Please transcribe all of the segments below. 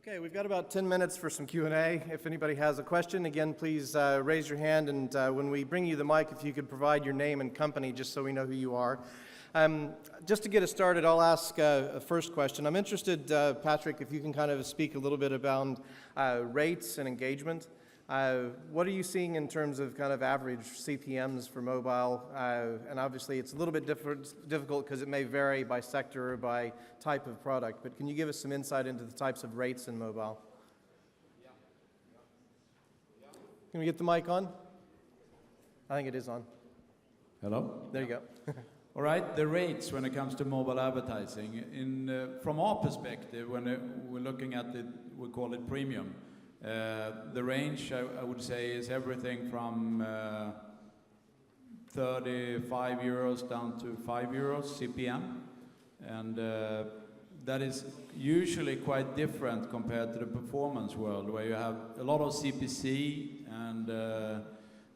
Okay, we've got about 10 minutes for some Q&A. If anybody has a question, again, please raise your hand, and when we bring you the mic, if you could provide your name and company just so we know who you are. Just to get us started, I'll ask a first question. I'm interested, Patrik, if you can kind of speak a little bit about rates and engagement. What are you seeing in terms of kind of average CPMs for mobile? And obviously it's a little bit difficult because it may vary by sector or by type of product, but can you give us some insight into the types of rates in mobile? Can we get the mic on? I think it is on. Hello? There you go. All right, the rates when it comes to mobile advertising. From our perspective, when we're looking at it, we call it premium. The range, I would say, is everything from 35 euros down to 5 euros CPM. And that is usually quite different compared to the performance world, where you have a lot of CPC and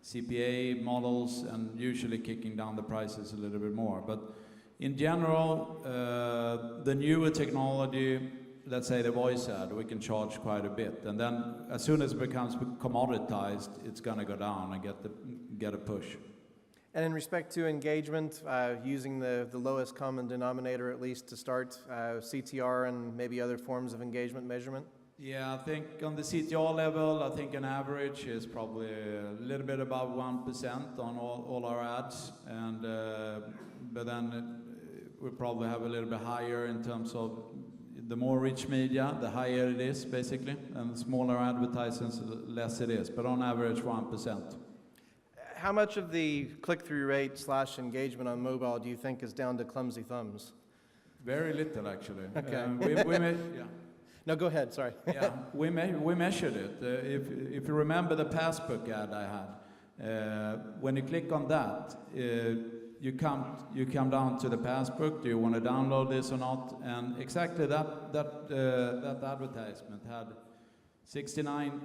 CPA models, and usually kicking down the prices a little bit more. But in general, the newer technology, let's say the voice ad, we can charge quite a bit. And then as soon as it becomes commoditized, it's going to go down and get a push. And in respect to engagement, using the lowest common denominator at least to start, CTR and maybe other forms of engagement measurement? Yeah, I think on the CTR level, I think an average is probably a little bit above 1% on all our ads, and but then we probably have a little bit higher in terms of the more rich media, the higher it is basically, and the smaller advertisers, the less it is, but on average 1%. How much of the click-through rate / engagement on mobile do you think is down to clumsy thumbs? Very little actually. Okay. Yeah. No, go ahead, sorry. Yeah, we measured it. If you remember the passbook ad I had, when you click on that, you come down to the passbook. Do you want to download this or not? And exactly that advertisement had 69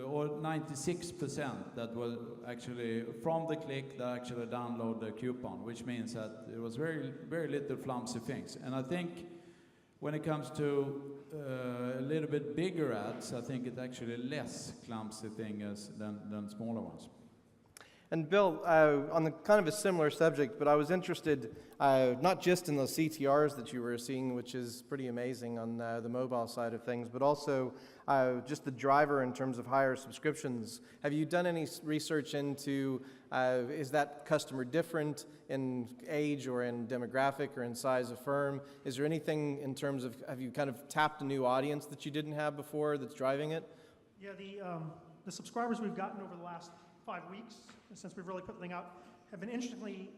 or 96% that was actually from the click that actually download the coupon, which means that it was very little flimsy things. And I think when it comes to a little bit bigger ads, I think it's actually less clumsy things than smaller ones. And Bill, on the kind of a similar subject, but I was interested not just in the CTRs that you were seeing, which is pretty amazing on the mobile side of things, but also just the driver in terms of higher subscriptions. Have you done any research into, is that customer different in age or in demographic or in size of firm? Is there anything in terms of, have you kind of tapped a new audience that you didn't have before that's driving it? Yeah, the subscribers we've gotten over the last 5 weeks, since we've really put the thing out, have been interestingly,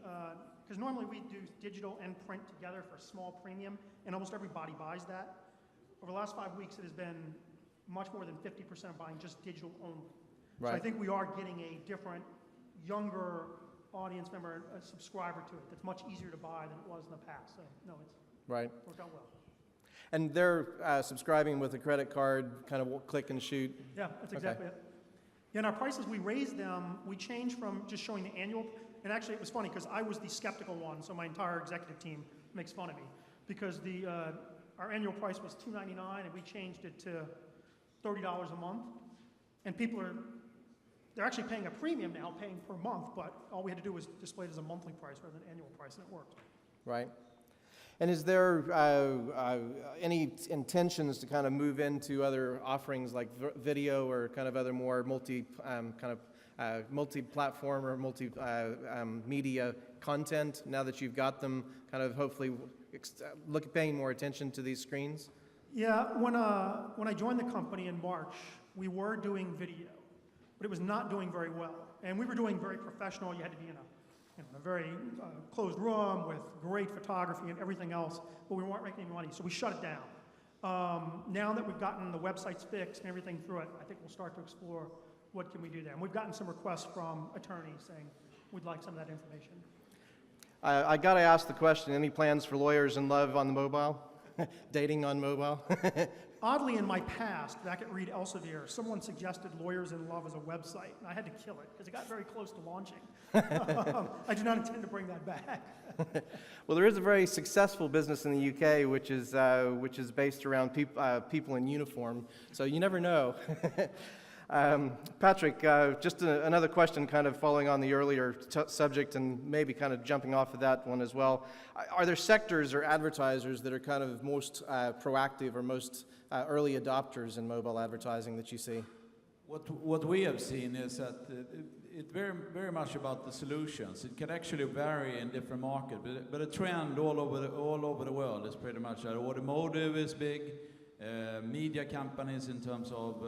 because normally we do digital and print together for a small premium, and almost everybody buys that. Over the last 5 weeks, it has been much more than 50% buying just digital only. Right. So I think we are getting a different, younger audience member, a subscriber to it that's much easier to buy than it was in the past. So no, it's worked out well. And they're subscribing with a credit card, kind of click and shoot? Yeah, that's exactly it. Yeah, and our prices, we raised them, we changed from just showing the annual, and actually it was funny because I was the skeptical one, so my entire executive team makes fun of me, because our annual price was $2.99 and we changed it to $30 a month, and people they're actually paying a premium now, paying per month, but all we had to do was display it as a monthly price rather than annual price, and it worked. Right. And is there any intentions to kind of move into other offerings like video or kind of other more multi-platform or multi-media content now that you've got them kind of hopefully paying more attention to these screens? Yeah, when I joined the company in March, we were doing video, but it was not doing very well. And we were doing very professional. You had to be in a very closed room with great photography and everything else, but we weren't making any money, so we shut it down. Now that we've gotten the websites fixed and everything through it, I think we'll start to explore what can we do there. And we've gotten some requests from attorneys saying we'd like some of that information. I got to ask the question, any plans for lawyers in love on the mobile? Dating on mobile? Oddly, in my past, back at Reed Elsevier, someone suggested Lawyers in Love as a website, and I had to kill it because it got very close to launching. I do not intend to bring that back. Well, there is a very successful business in the UK which is based around people in uniform, so you never know. Patrik, just another question kind of following on the earlier subject and maybe kind of jumping off of that one as well. Are there sectors or advertisers that are kind of most proactive or most early adopters in mobile advertising that you see? What we have seen is that it's very much about the solutions. It can actually vary in different markets, but a trend all over the world is pretty much that automotive is big, media companies in terms of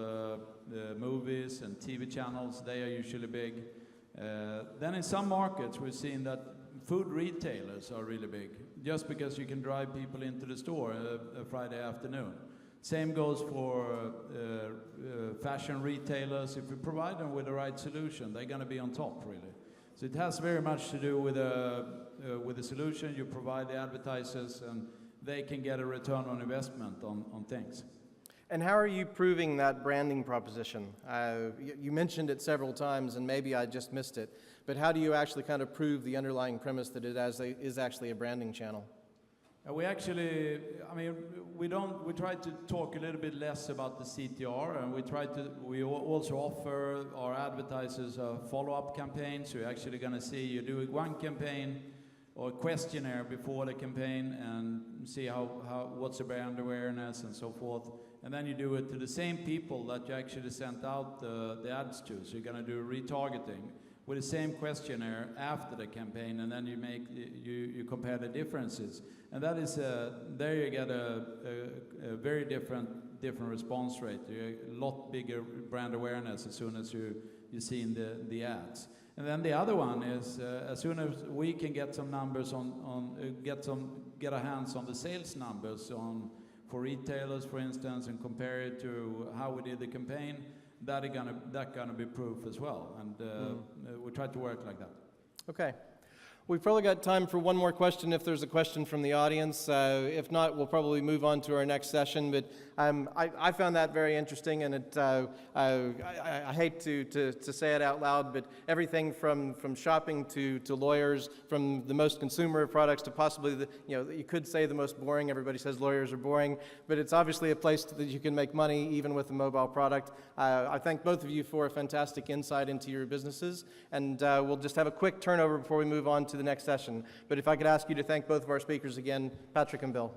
movies and TV channels, they are usually big. Then in some markets we've seen that food retailers are really big, just because you can drive people into the store a Friday afternoon. Same goes for fashion retailers. If we provide them with the right solution, they're going to be on top, really. So it has very much to do with the solution. You provide the advertisers, and they can get a return on investment on things. And how are you proving that branding proposition? You mentioned it several times, and maybe I just missed it. But how do you actually kind of prove the underlying premise that it is actually a branding channel? We actually, we try to talk a little bit less about the CTR, and we also offer our advertisers a follow-up campaign. So you're actually going to see you do one campaign or a questionnaire before the campaign and see what's the brand awareness and so forth. And then you do it to the same people that you actually sent out the ads to. So you're going to do retargeting with the same questionnaire after the campaign, and then you compare the differences. And that is there you get a very different response rate. You get a lot bigger brand awareness as soon as you see in the ads. And then the other one is as soon as we can get some numbers get our hands on the sales numbers for retailers, for instance, and compare it to how we did the campaign, that's gonna be proof as well. And we try to work like that. Okay. We've probably got time for one more question if there's a question from the audience. If not, we'll probably move on to our next session. But I found that very interesting, and I hate to say it out loud, but everything from shopping to lawyers, from the most consumer of products to possibly you could say the most boring. Everybody says lawyers are boring, but it's obviously a place that you can make money even with a mobile product. I thank both of you for a fantastic insight into your businesses, and we'll just have a quick turnover before we move on to the next session. But if I could ask you to thank both of our speakers again, Patrik and Bill.